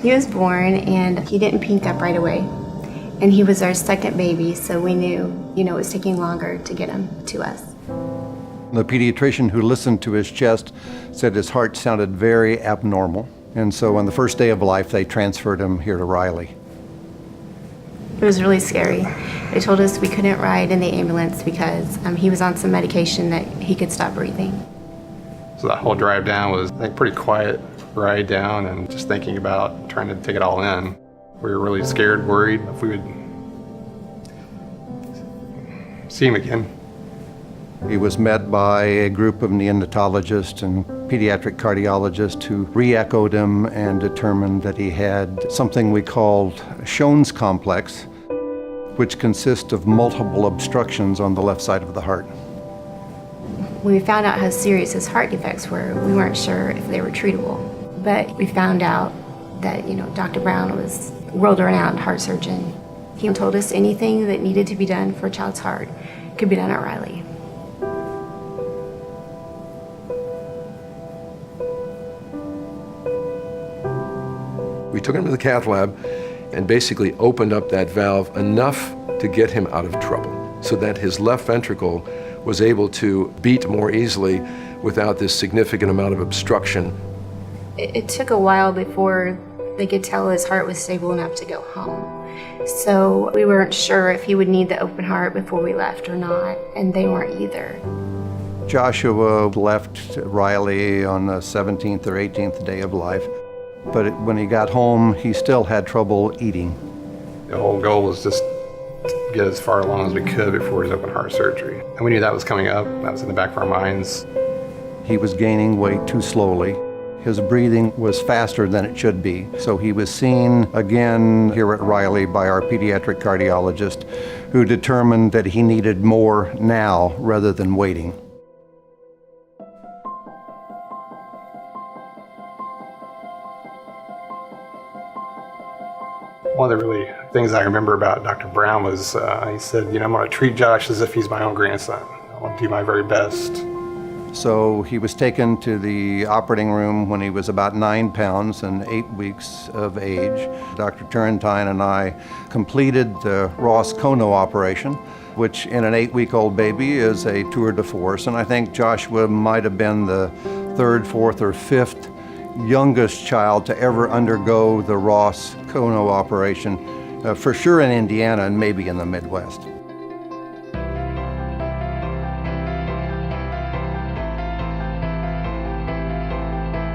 He was born and he didn't pink up right away. And he was our second baby, so we knew, it was taking longer to get him to us. The pediatrician who listened to his chest said his heart sounded very abnormal. And so on the first day of life, they transferred him here to Riley. It was really scary. They told us we couldn't ride in the ambulance because he was on some medication that he could stop breathing. So that whole drive down was, I think, pretty quiet ride down and just thinking about trying to take it all in. We were really scared, worried if we would see him again. He was met by a group of neonatologists and pediatric cardiologists who re-echoed him and determined that he had something we called Schoen's complex, which consists of multiple obstructions on the left side of the heart. When we found out how serious his heart defects were, we weren't sure if they were treatable. But we found out that, Dr. Brown was a world-renowned heart surgeon. He told us anything that needed to be done for a child's heart could be done at Riley. We took him to the cath lab and basically opened up that valve enough to get him out of trouble so that his left ventricle was able to beat more easily without this significant amount of obstruction. It took a while before they could tell his heart was stable enough to go home. So we weren't sure if he would need the open heart before we left or not, and they weren't either. Joshua left Riley on the 17th or 18th day of life, but when he got home, he still had trouble eating. The whole goal was just to get as far along as we could before his open heart surgery. And we knew that was coming up. That was in the back of our minds. He was gaining weight too slowly. His breathing was faster than it should be. So he was seen again here at Riley by our pediatric cardiologist, who determined that he needed more now rather than waiting. One of the really things I remember about Dr. Brown was he said, I'm going to treat Josh as if he's my own grandson. I want to do my very best. So he was taken to the operating room when he was about 9 pounds and 8 weeks of age. Dr. Turrentine and I completed the Ross-Kono operation, which in an 8-week-old baby is a tour de force. And I think Joshua might have been the 3rd, 4th, or 5th youngest child to ever undergo the Ross-Kono operation, for sure in Indiana and maybe in the Midwest.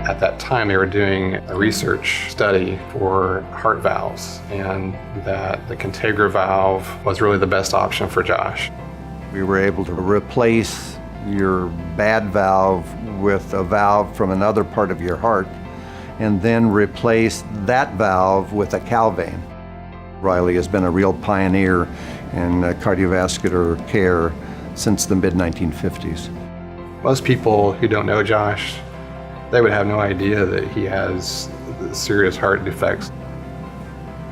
At that time, they were doing a research study for heart valves, and that the Contegra valve was really the best option for Josh. We were able to replace your bad valve with a valve from another part of your heart, and then replace that valve with a Calvane. Riley has been a real pioneer in cardiovascular care since the mid-1950s. Most people who don't know Josh, they would have no idea that he has serious heart defects.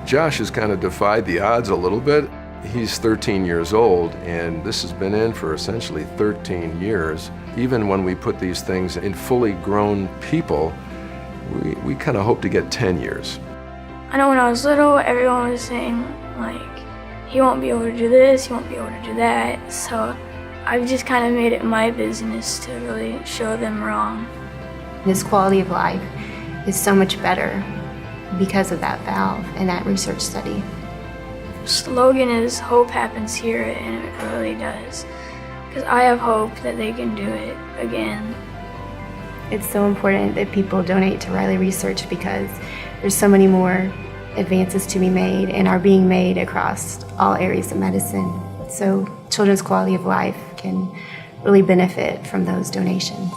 Josh has kind of defied the odds a little bit. He's 13 years old, and this has been in for essentially 13 years. Even when we put these things in fully grown people, we kind of hope to get 10 years. I know when I was little, everyone was saying, he won't be able to do this, he won't be able to do that. So I've just kind of made it my business to really show them wrong. His quality of life is so much better because of that valve and that research study. The slogan is "Hope happens here," and it really does. Because I have hope that they can do it again. It's so important that people donate to Riley Research because there's so many more advances to be made and are being made across all areas of medicine. So children's quality of life can really benefit from those donations.